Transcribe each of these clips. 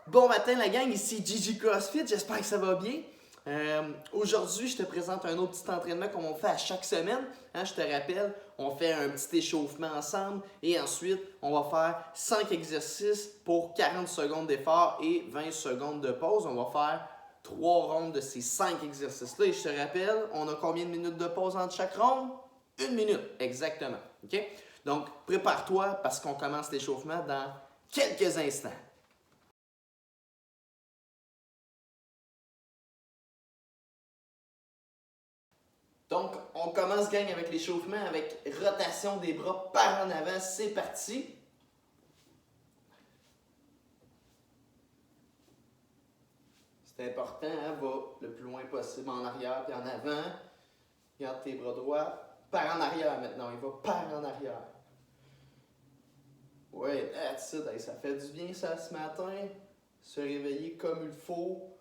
Bon matin la gang, ici Gigi CrossFit, j'espère que ça va bien. Aujourd'hui, je te présente un autre petit entraînement comme on fait à chaque semaine. Je te rappelle, on fait un petit échauffement ensemble et ensuite, on va faire 5 exercices pour 40 secondes d'effort et 20 secondes de pause. On va faire 3 rondes de ces 5 exercices-là. Et je te rappelle, on a combien de minutes de pause entre chaque ronde? 1 minute, exactement. OK? Donc, prépare-toi parce qu'on commence l'échauffement dans quelques instants. Donc, on commence, gang, avec l'échauffement, avec rotation des bras par en avant. C'est parti. C'est important, hein? Va le plus loin possible en arrière puis en avant. Garde tes bras droits. Par en arrière maintenant. Il va par en arrière. Ouais, that's it. Hey, ça fait du bien ça ce matin. Se réveiller comme il faut.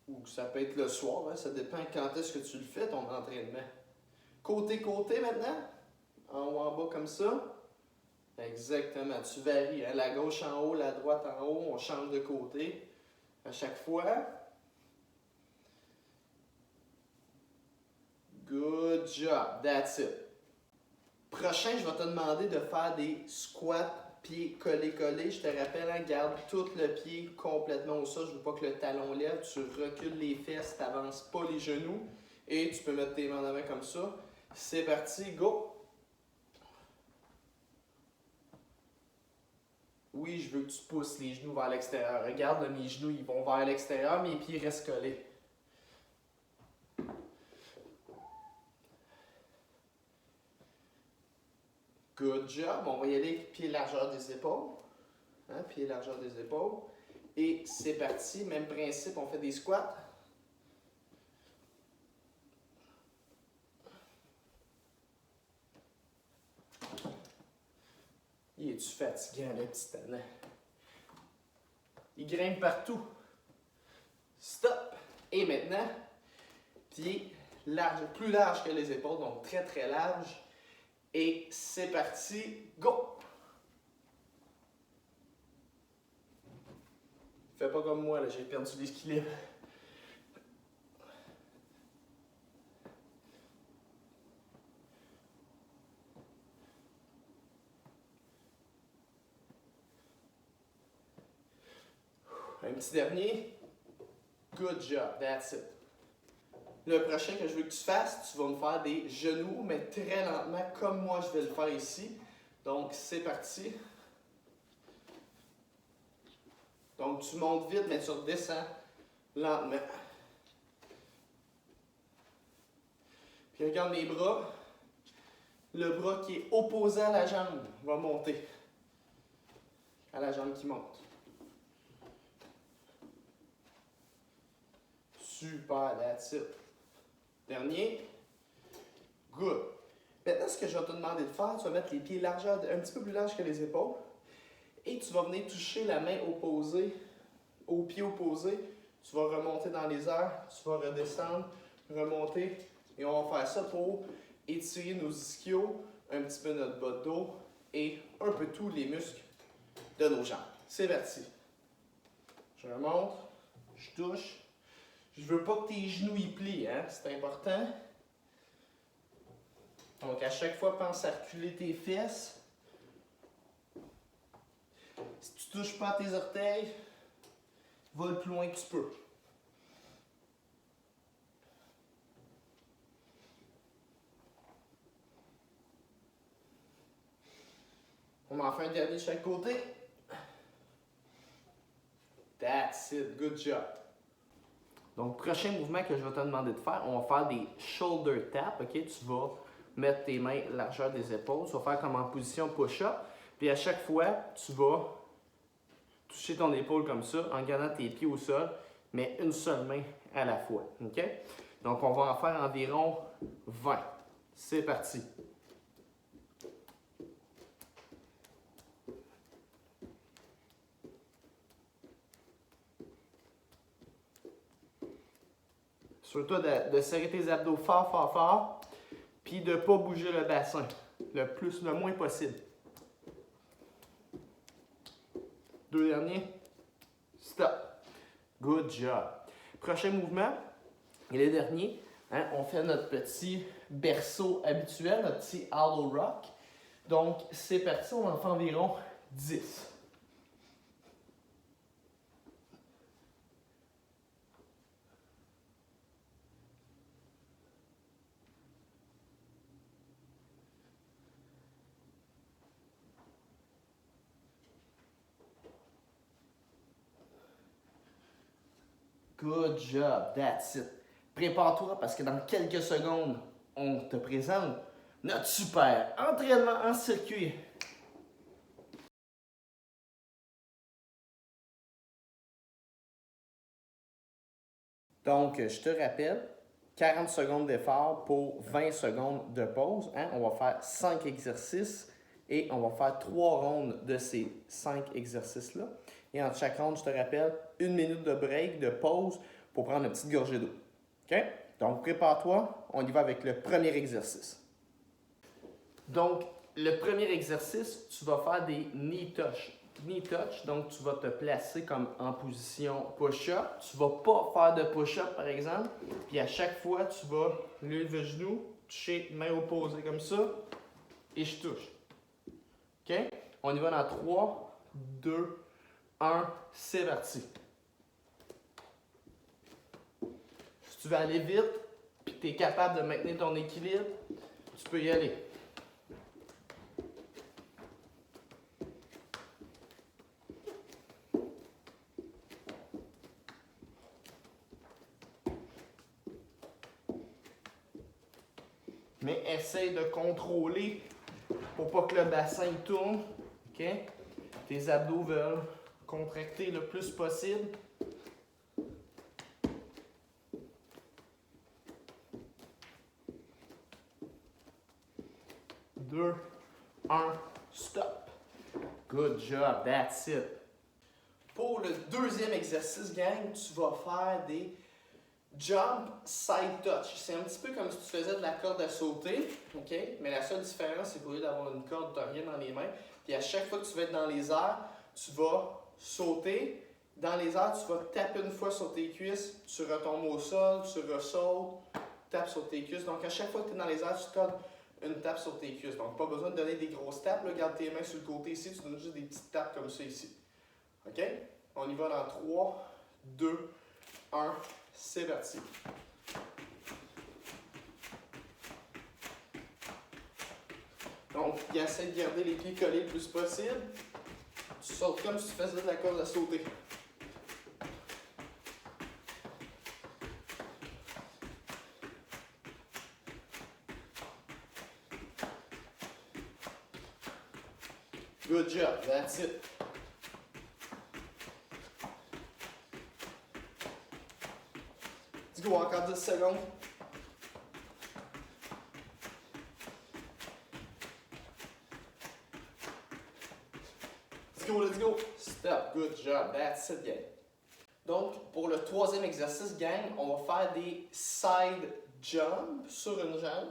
Ou ça peut être le soir, hein? Ça dépend quand est-ce que tu le fais, ton entraînement. Côté maintenant. En haut, en bas comme ça. Exactement. Tu varies. Hein? La gauche en haut, la droite en haut. On change de côté à chaque fois. Good job. That's it. Prochain, je vais te demander de faire des squats pieds collés. Je te rappelle, hein, garde tout le pied complètement au sol. Je ne veux pas que le talon lève. Tu recules les fesses, tu n'avances pas les genoux. Et tu peux mettre tes mains en avant comme ça. C'est parti, go! Oui, je veux que tu pousses les genoux vers l'extérieur. Regarde, là, mes genoux, ils vont vers l'extérieur, mes pieds restent collés. Good job. On va y aller pied largeur des épaules. Hein, pied largeur des épaules. Et c'est parti. Même principe, on fait des squats. Il est-tu fatiguant, le petit talent? Il grimpe partout. Stop. Et maintenant, pied large, plus large que les épaules, donc très très large. Et c'est parti, go! Fais pas comme moi, là, j'ai perdu l'équilibre. Un petit dernier. Good job, that's it. Le prochain que je veux que tu fasses, tu vas me faire des genoux, mais très lentement, comme moi je vais le faire ici. Donc, c'est parti. Donc, tu montes vite, mais tu redescends lentement. Puis regarde les bras. Le bras qui est opposé à la jambe va monter. À la jambe qui monte. Super, that's it. Dernier. Good. Maintenant, ce que je vais te demander de faire, tu vas mettre les pieds largeur, un petit peu plus large que les épaules. Et tu vas venir toucher la main opposée, au pied opposé. Tu vas remonter dans les airs, tu vas redescendre, remonter. Et on va faire ça pour étirer nos ischios, un petit peu notre bas de dos et un peu tous les muscles de nos jambes. C'est parti. Je remonte, je touche. Je veux pas que tes genoux y plient, hein? C'est important. Donc à chaque fois, pense à reculer tes fesses. Si tu touches pas à tes orteils, va le plus loin que tu peux. On en fait un dernier de chaque côté. That's it, good job. Donc, prochain mouvement que je vais te demander de faire, on va faire des shoulder taps, ok? Tu vas mettre tes mains largeur des épaules, tu vas faire comme en position push-up, puis à chaque fois, tu vas toucher ton épaule comme ça, en gardant tes pieds au sol, mais une seule main à la fois, ok? Donc, on va en faire environ 20. C'est parti. Assure-toi de serrer tes abdos fort, fort, fort. Puis de ne pas bouger le bassin le moins possible. Deux derniers. Good job. Prochain mouvement, et le dernier, hein, on fait notre petit berceau habituel, notre petit hollow rock. Donc, c'est parti, on en fait environ 10. Good job, that's it. Prépare-toi parce que dans quelques secondes, on te présente notre super entraînement en circuit. Donc, je te rappelle, 40 secondes d'effort pour 20 secondes de pause. Hein? On va faire 5 exercices et on va faire 3 rondes de ces 5 exercices-là. Et entre chaque ronde, je te rappelle, 1 minute de break, de pause pour prendre une petite gorgée d'eau. OK? Donc, prépare-toi, on y va avec le premier exercice. Donc, le premier exercice, tu vas faire des knee touch. Knee touch, donc tu vas te placer comme en position push-up. Tu ne vas pas faire de push-up, par exemple. Puis à chaque fois, tu vas lever le genou, toucher main opposée comme ça, et je touche. OK? On y va dans 3, 2, 1, c'est parti. Si tu veux aller vite, puis que tu es capable de maintenir ton équilibre, tu peux y aller. Mais essaye de contrôler pour pas que le bassin tourne. OK? Tes abdos veulent contracter le plus possible. 2, 1, stop. Good job, that's it. Pour le deuxième exercice, gang, tu vas faire des jump side touch. C'est un petit peu comme si tu faisais de la corde à sauter, OK? Mais la seule différence, c'est qu'au lieu d'avoir une corde, tu n'as rien dans les mains. Puis à chaque fois que tu vas être dans les airs, tu vas sauter. Dans les airs, tu vas taper une fois sur tes cuisses, tu retombes au sol, tu ressautes, tapes sur tes cuisses. Donc à chaque fois que tu es dans les airs, tu donnes une tape sur tes cuisses. Donc pas besoin de donner des grosses tapes. Là, garde tes mains sur le côté ici, tu donnes juste des petites tapes comme ça ici. OK? On y va dans 3, 2, 1, c'est parti. Donc, essaie de garder les pieds collés le plus possible. Tu sautes comme si tu faisais de la corde à sauter. Good job, that's it. Let's go, encore 10 secondes. Let's go. Stop. Good job. That's it, gang. Donc, pour le troisième exercice, gang, on va faire des side jumps sur une jambe.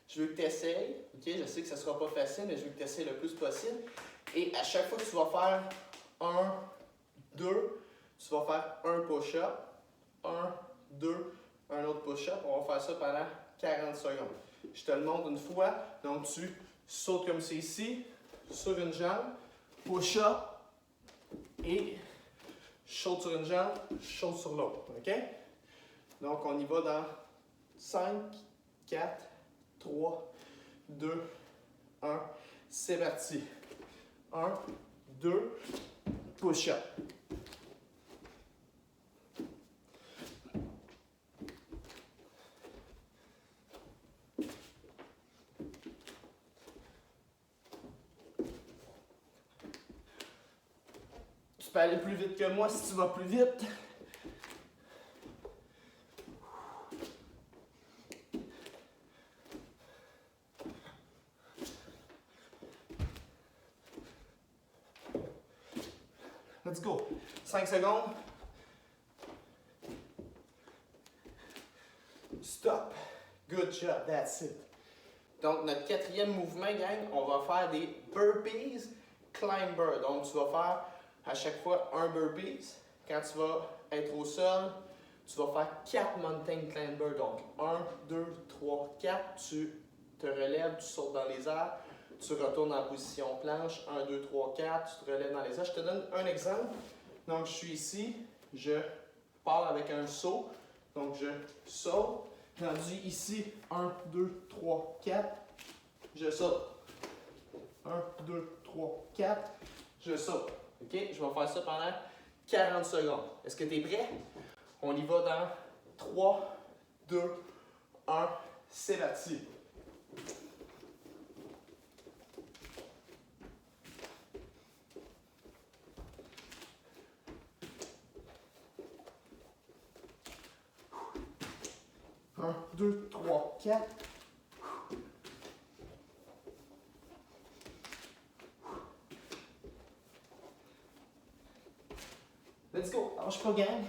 Je veux que tu essayes. OK? Je sais que ce ne sera pas facile, mais je veux que tu essayes le plus possible. Et à chaque fois que tu vas faire 1, 2, tu vas faire un push-up. 1, 2, un autre push-up. On va faire ça pendant 40 secondes. Je te le montre une fois. Donc, tu sautes comme c'est ici, sur une jambe. Push-up et saute sur une jambe, saute sur l'autre. OK? Donc, on y va dans 5, 4, 3, 2, 1. C'est parti. 1, 2, push-up. Tu peux aller plus vite que moi si tu vas plus vite. Let's go. 5 secondes. Stop. Good job, that's it. Donc, notre quatrième mouvement, gang, on va faire des burpees climber. Donc, tu vas faire à chaque fois un burpees. Quand tu vas être au sol, tu vas faire 4 mountain climbers. Donc, 1, 2, 3, 4. Tu te relèves, tu sautes dans les airs, tu retournes en position planche. 1, 2, 3, 4. Tu te relèves dans les airs. Je te donne un exemple. Donc, je suis ici. Je pars avec un saut. Donc, je saute. Rendu ici. 1, 2, 3, 4. Je saute. 1, 2, 3, 4. Je saute. OK? Je vais faire ça pendant 40 secondes. Est-ce que tu es prêt? On y va dans 3, 2, 1. C'est parti. Un, deux, trois, quatre. Let's go. Lâche pas, gang.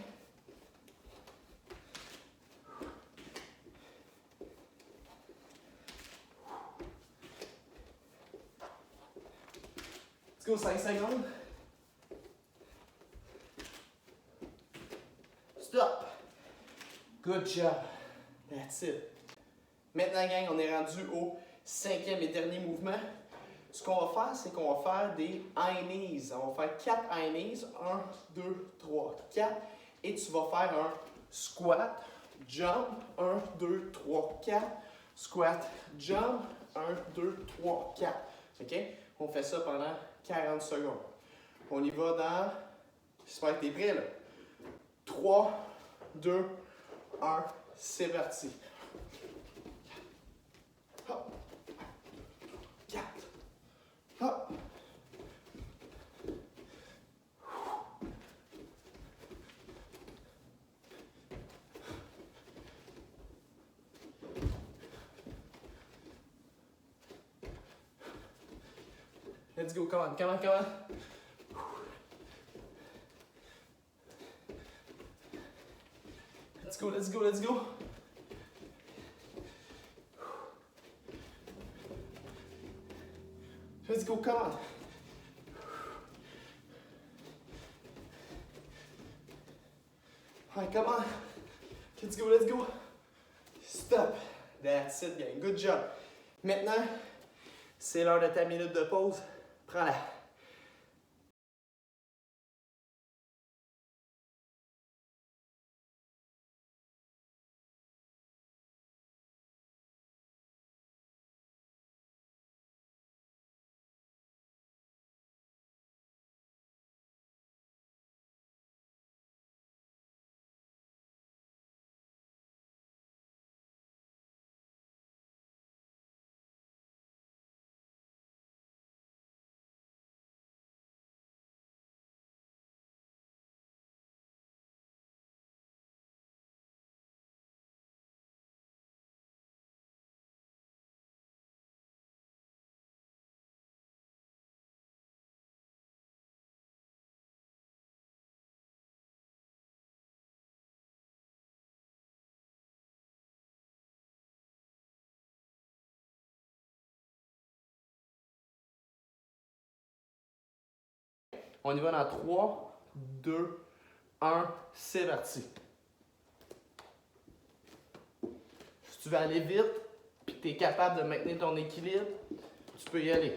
Let's go, 5 secondes. Stop. Good job. That's it. Maintenant, gang, on est rendu au 5e et dernier mouvement. Ce qu'on va faire, c'est qu'on va faire des high knees. On va faire 4 high knees. 1, 2, 3, 4. Et tu vas faire un squat, jump. 1, 2, 3, 4. Squat, jump. 1, 2, 3, 4. OK? On fait ça pendant 40 secondes. On y va dans... J'espère que tu es prêt, là. 3, 2, 1. C'est parti. Hop. 4. Hop. Let's go, come on, come on, come on. Let's go, let's go, let's go. Let's go, come on. All right, come on. Let's go, let's go. Stop. That's it, gang. Good job. Maintenant, c'est l'heure de ta minute de pause. Prends-la. On y va dans 3, 2, 1. C'est parti. Si tu veux aller vite, puis que tu es capable de maintenir ton équilibre, tu peux y aller.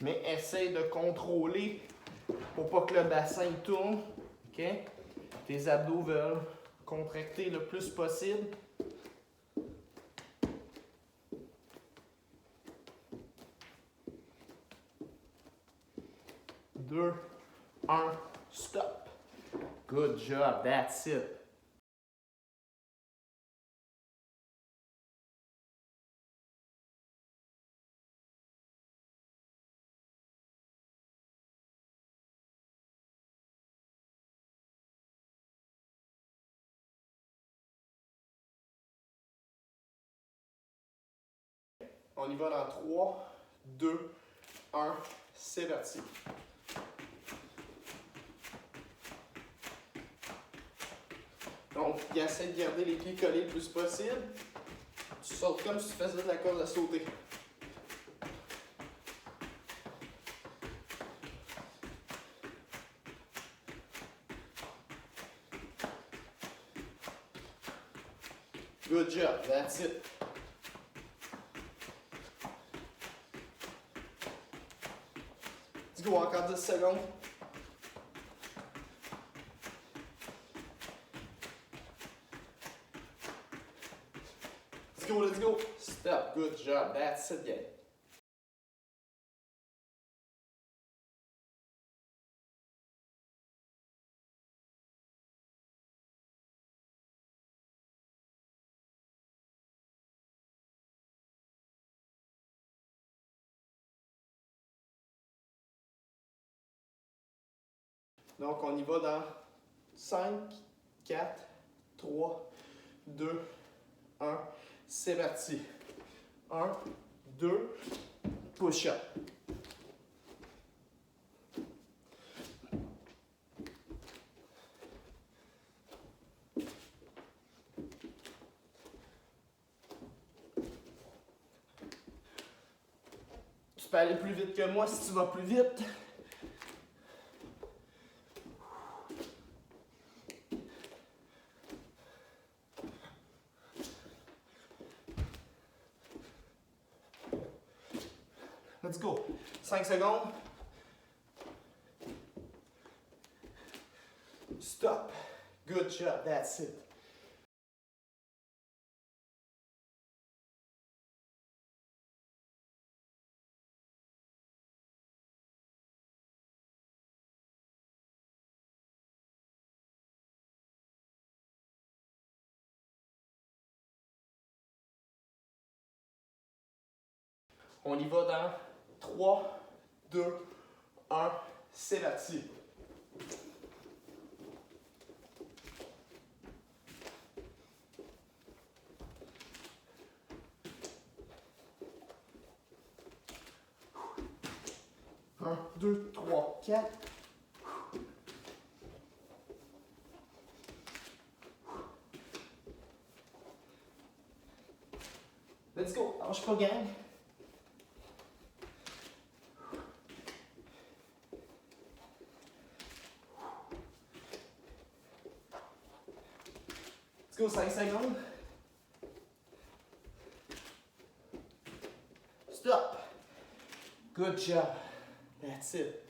Mais essaye de contrôler pour pas que le bassin tourne. OK? Tes abdos veulent contracter le plus possible. Deux, un, stop. Good job, that's it. On y va dans 3, 2, 1, c'est parti. Donc, il essaie de garder les pieds collés le plus possible. Tu sautes comme si tu faisais de la corde à sauter. Good job, that's it. Let's go, encore 10 secondes. Let's go, let's go. Stop, good job, that's it, gang. Donc, on y va dans 5, 4, 3, 2, 1. C'est parti. 1, 2, push-up. Tu peux aller plus vite que moi si tu vas plus vite. Let's go. 5 secondes. Stop. Good job. That's it. On y va dans 3, 2, 1. C'est parti. Un, deux, trois, quatre. Let's go. Lâche pas, gang. Let's go, 5 secondes. Stop. Good job. That's it.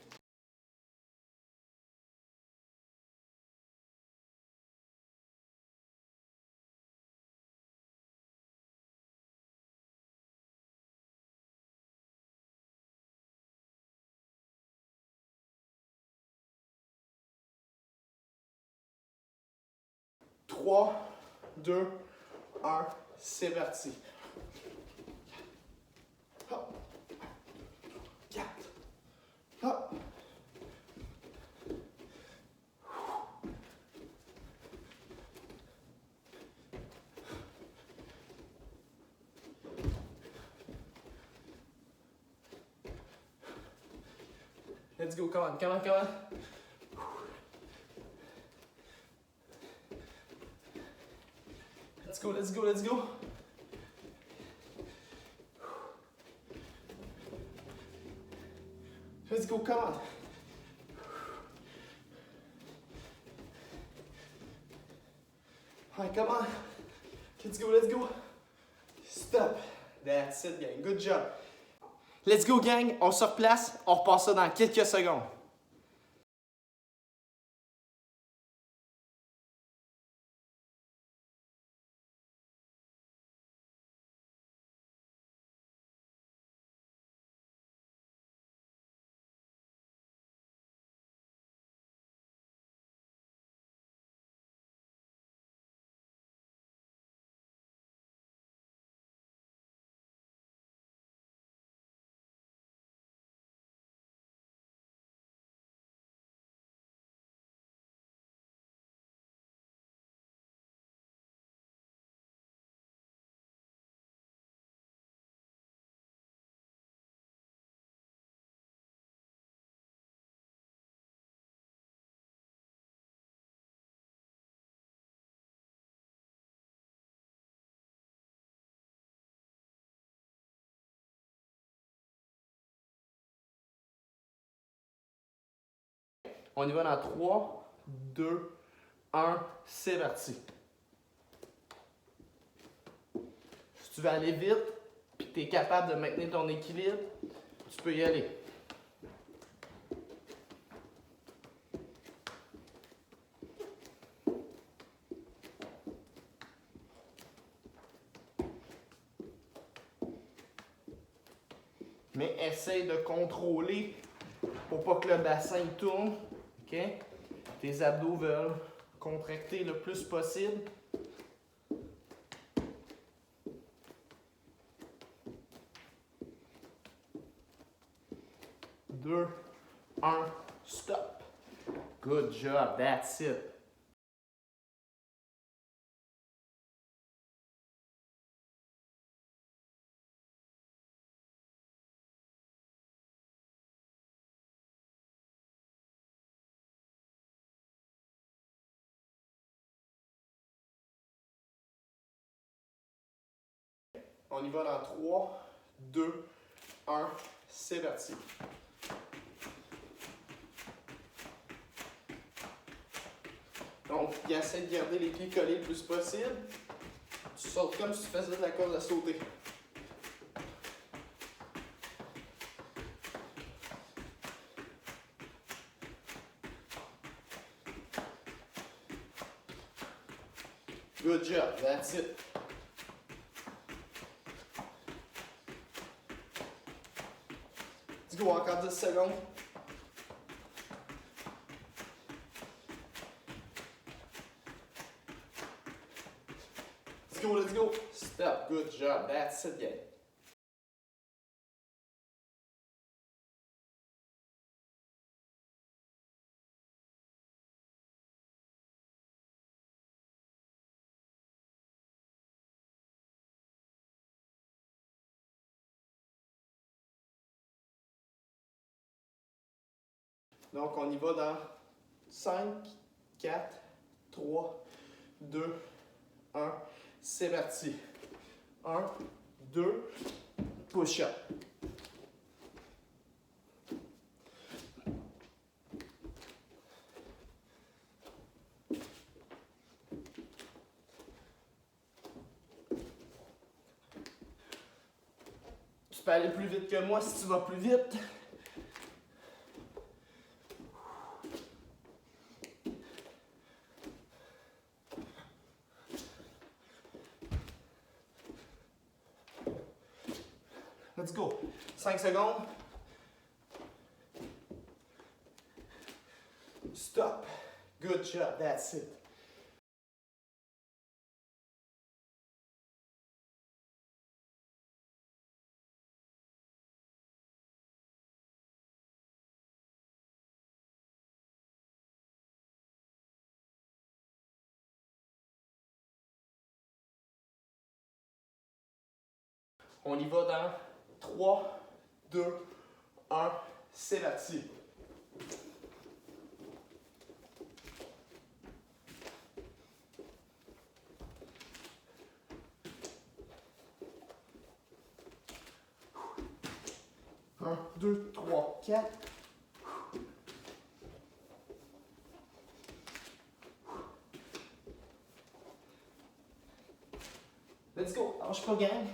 Trois, deux, un, c'est parti. Hop. 4. Hop. Let's go, come on, come on, come on. Let's go, let's go, let's go. Let's go, come on. All right, come on. Let's go, let's go. Stop. That's it, gang. Good job. Let's go, gang. On se replace. On repasse ça dans quelques secondes. On y va dans 3, 2, 1, c'est parti. Si tu veux aller vite, puis que tu es capable de maintenir ton équilibre, tu peux y aller. Mais essaye de contrôler pour pas que le bassin tourne. OK? Tes abdos veulent contracter le plus possible. 2, 1, stop. Good job, that's it. On y va dans 3, 2, 1, c'est parti. Donc, essaie de garder les pieds collés le plus possible. Tu sautes comme si tu faisais de la corde à sauter. Good job, that's it. Let's go, encore 10 secondes. Let's go, let's go. Stop, good job, that's it, gang. Donc, on y va dans 5, 4, 3, 2, 1. C'est parti. 1, 2, push-up. Tu peux aller plus vite que moi si tu vas plus vite. Let's go. 5 secondes. Stop. Good job. That's it. On y va dans 3, 2, 1. C'est parti. Un, deux, trois, quatre. Let's go. Lâche pas, gang.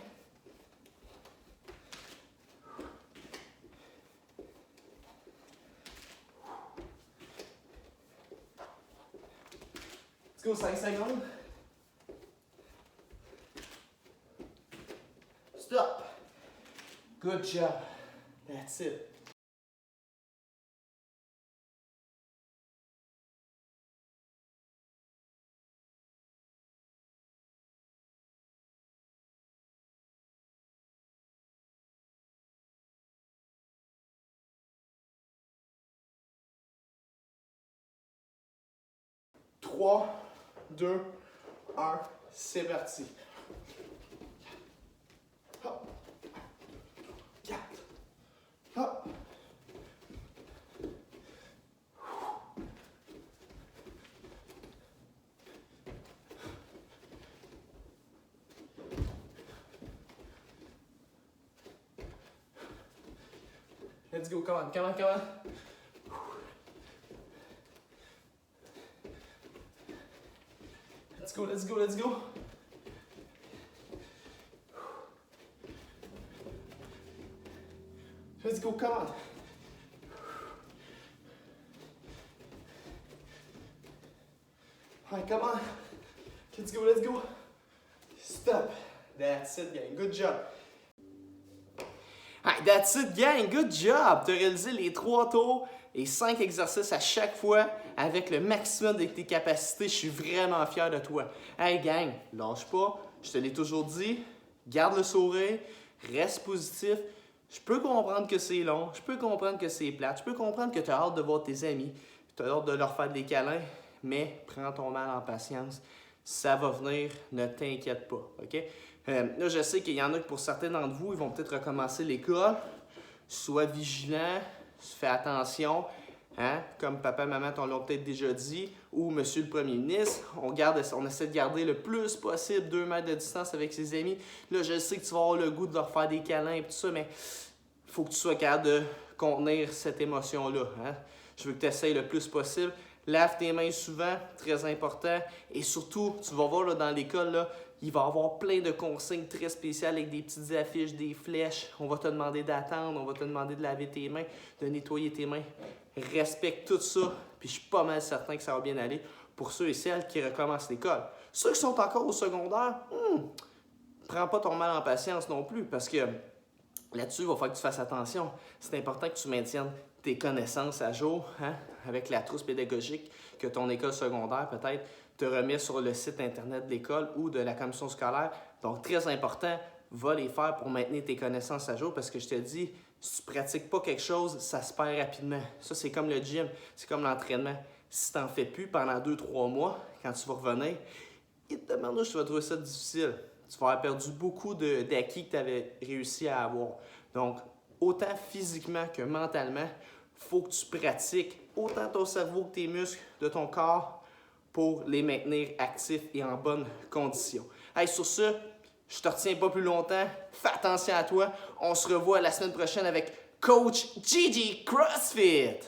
Let's go, 5 secondes. Stop. Good job. That's it. Trois, deux, un, c'est parti. Hop. 4. Hop. Let's go, come on, come on, come on. go, let's go, let's go. Let's go, come on. All right, come on. Let's go, let's go. Stop. That's it, gang. Good job. All right, that's it, gang. Good job. Tu as réalisé les 3 tours et 5 exercices à chaque fois avec le maximum de tes capacités. Je suis vraiment fier de toi. Hey, gang, lâche pas. Je te l'ai toujours dit. Garde le sourire. Reste positif. Je peux comprendre que c'est long. Je peux comprendre que c'est plate. Je peux comprendre que tu as hâte de voir tes amis. Tu as hâte de leur faire des câlins. Mais prends ton mal en patience. Ça va venir, ne t'inquiète pas, OK? Là, je sais qu'il y en a que pour certains d'entre vous, ils vont peut-être recommencer l'école. Sois vigilant, fais attention, hein? Comme papa et maman t'en l'ont peut-être déjà dit, ou monsieur le premier ministre, on essaie de garder le plus possible 2 mètres de distance avec ses amis. Là, je sais que tu vas avoir le goût de leur faire des câlins et tout ça, mais il faut que tu sois capable de contenir cette émotion-là, hein? Je veux que tu essaies le plus possible. Lave tes mains souvent, très important. Et surtout, tu vas voir là, dans l'école, là, il va y avoir plein de consignes très spéciales avec des petites affiches, des flèches. On va te demander d'attendre, on va te demander de laver tes mains, de nettoyer tes mains. Respecte tout ça, puis je suis pas mal certain que ça va bien aller pour ceux et celles qui recommencent l'école. Ceux qui sont encore au secondaire, prends pas ton mal en patience non plus, parce que là-dessus, il va falloir que tu fasses attention. C'est important que tu maintiennes tes connaissances à jour, hein, avec la trousse pédagogique que ton école secondaire peut-être te remet sur le site internet de l'école ou de la commission scolaire. Donc, très important, va les faire pour maintenir tes connaissances à jour parce que je te dis, si tu ne pratiques pas quelque chose, ça se perd rapidement. Ça, c'est comme le gym, c'est comme l'entraînement. Si tu n'en fais plus pendant 2-3 mois, quand tu vas revenir, il te demande si tu vas trouver ça difficile. Tu vas avoir perdu beaucoup d'acquis que tu avais réussi à avoir. Donc, autant physiquement que mentalement, il faut que tu pratiques autant ton cerveau que tes muscles de ton corps pour les maintenir actifs et en bonne condition. Hey, sur ce, je te retiens pas plus longtemps. Fais attention à toi. On se revoit la semaine prochaine avec Coach Gigi CrossFit.